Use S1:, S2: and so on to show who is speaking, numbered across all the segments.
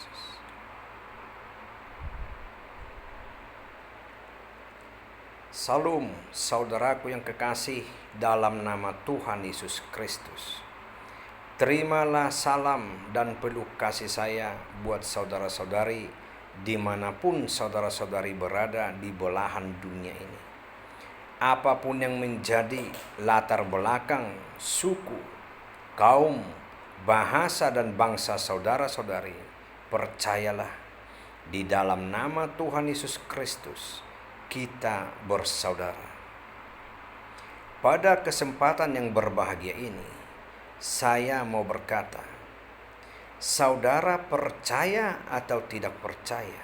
S1: Yesus. Salam saudaraku yang kekasih dalam nama Tuhan Yesus Kristus. Terimalah salam dan peluk kasih saya buat saudara-saudari dimanapun saudara-saudari berada di belahan dunia ini. Apapun yang menjadi latar belakang, suku, kaum, bahasa dan bangsa saudara-saudari, percayalah di dalam nama Tuhan Yesus Kristus kita bersaudara. Pada kesempatan yang berbahagia ini, saya mau berkata, saudara percaya atau tidak percaya,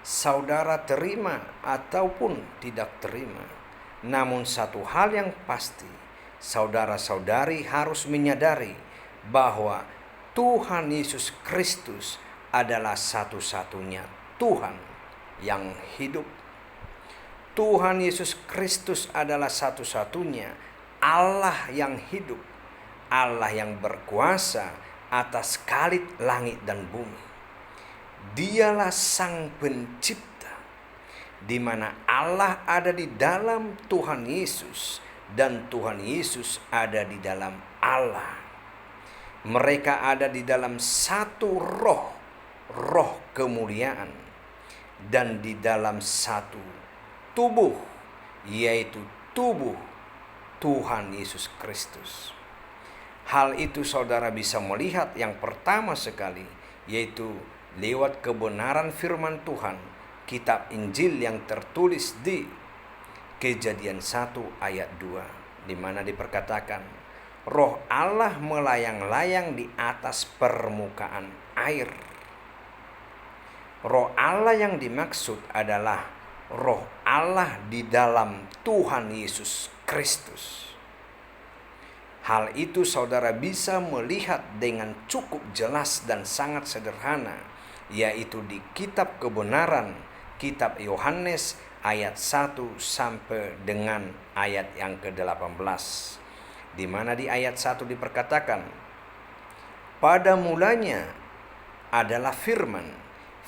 S1: saudara terima ataupun tidak terima, namun satu hal yang pasti, saudara-saudari harus menyadari bahwa Tuhan Yesus Kristus adalah satu-satunya Tuhan yang hidup. Tuhan Yesus Kristus adalah satu-satunya Allah yang hidup, Allah yang berkuasa atas kalit langit dan bumi. Dialah Sang Pencipta, di mana Allah ada di dalam Tuhan Yesus dan Tuhan Yesus ada di dalam Allah. Mereka ada di dalam satu roh, roh kemuliaan, dan di dalam satu tubuh, yaitu tubuh Tuhan Yesus Kristus. Hal itu saudara bisa melihat yang pertama sekali, yaitu lewat kebenaran firman Tuhan, kitab Injil yang tertulis di Kejadian 1 ayat 2, di mana diperkatakan, Roh Allah melayang-layang di atas permukaan air. Roh Allah yang dimaksud adalah Roh Allah di dalam Tuhan Yesus Kristus. Hal itu saudara bisa melihat dengan cukup jelas dan sangat sederhana, yaitu di kitab kebenaran, kitab Yohanes ayat 1 sampai dengan ayat yang ke-18. Di mana di ayat 1 diperkatakan, pada mulanya adalah firman,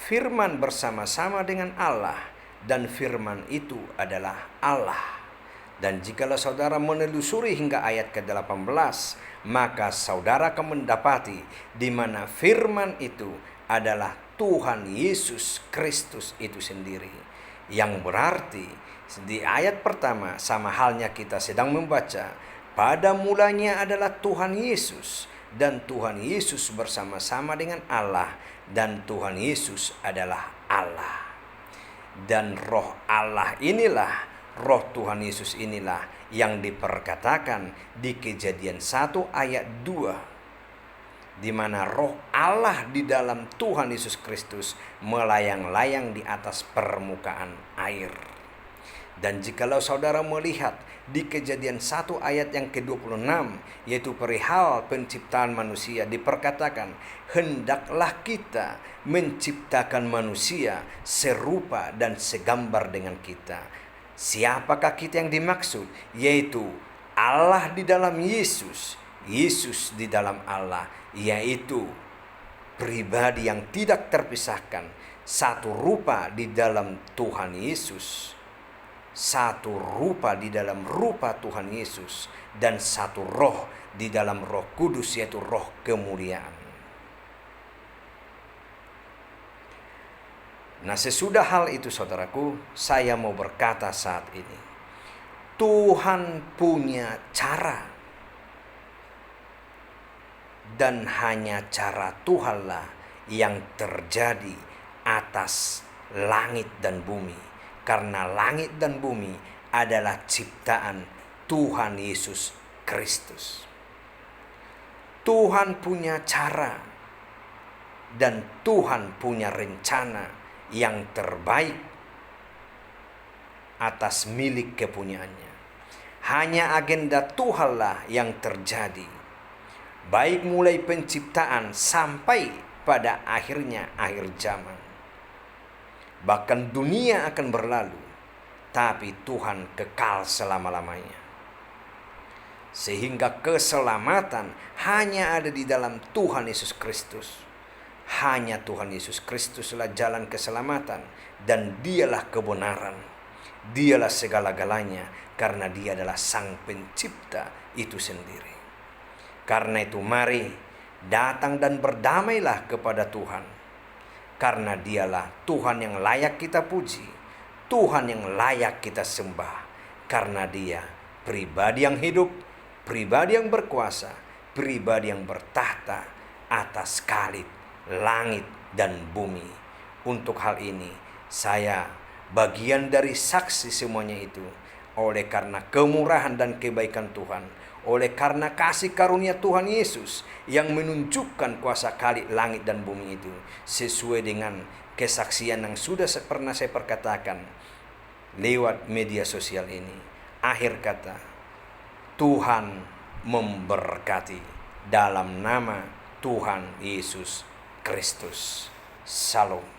S1: firman bersama-sama dengan Allah, dan firman itu adalah Allah. Dan jikalau saudara menelusuri hingga ayat ke-18, maka saudara akan mendapati di mana firman itu adalah Tuhan Yesus Kristus itu sendiri. Yang berarti di ayat pertama sama halnya kita sedang membaca, pada mulanya adalah Tuhan Yesus, dan Tuhan Yesus bersama-sama dengan Allah, dan Tuhan Yesus adalah Allah. Dan roh Allah inilah, roh Tuhan Yesus inilah yang diperkatakan di Kejadian 1 ayat 2, di mana roh Allah di dalam Tuhan Yesus Kristus melayang-layang di atas permukaan air. Dan jikalau saudara melihat di Kejadian 1 ayat yang ke-26, yaitu perihal penciptaan manusia, diperkatakan, hendaklah kita menciptakan manusia serupa dan segambar dengan kita. Siapakah kita yang dimaksud? Yaitu Allah di dalam Yesus, Yesus di dalam Allah, yaitu pribadi yang tidak terpisahkan, satu rupa di dalam Tuhan Yesus, satu rupa di dalam rupa Tuhan Yesus, dan satu roh di dalam Roh Kudus, yaitu roh kemuliaan. Nah, sesudah hal itu saudaraku, saya mau berkata saat ini, Tuhan punya cara, dan hanya cara Tuhanlah yang terjadi atas langit dan bumi. Karena langit dan bumi adalah ciptaan Tuhan Yesus Kristus. Tuhan punya cara dan Tuhan punya rencana yang terbaik atas milik kepunyaannya. Hanya agenda Tuhanlah yang terjadi, baik mulai penciptaan sampai pada akhirnya akhir zaman. Bahkan dunia akan berlalu, tapi Tuhan kekal selama-lamanya. Sehingga keselamatan hanya ada di dalam Tuhan Yesus Kristus. Hanya Tuhan Yesus Kristuslah jalan keselamatan, dan dialah kebenaran. Dialah segala-galanya, karena dia adalah Sang Pencipta itu sendiri. Karena itu mari datang dan berdamailah kepada Tuhan. Karena dialah Tuhan yang layak kita puji, Tuhan yang layak kita sembah. Karena dia pribadi yang hidup, pribadi yang berkuasa, pribadi yang bertahta atas langit dan bumi. Untuk hal ini saya bagian dari saksi semuanya itu. Oleh karena kemurahan dan kebaikan Tuhan, oleh karena kasih karunia Tuhan Yesus yang menunjukkan kuasa Khalik langit dan bumi itu, sesuai dengan kesaksian yang sudah pernah saya perkatakan lewat media sosial ini. Akhir kata, Tuhan memberkati dalam nama Tuhan Yesus Kristus. Salam.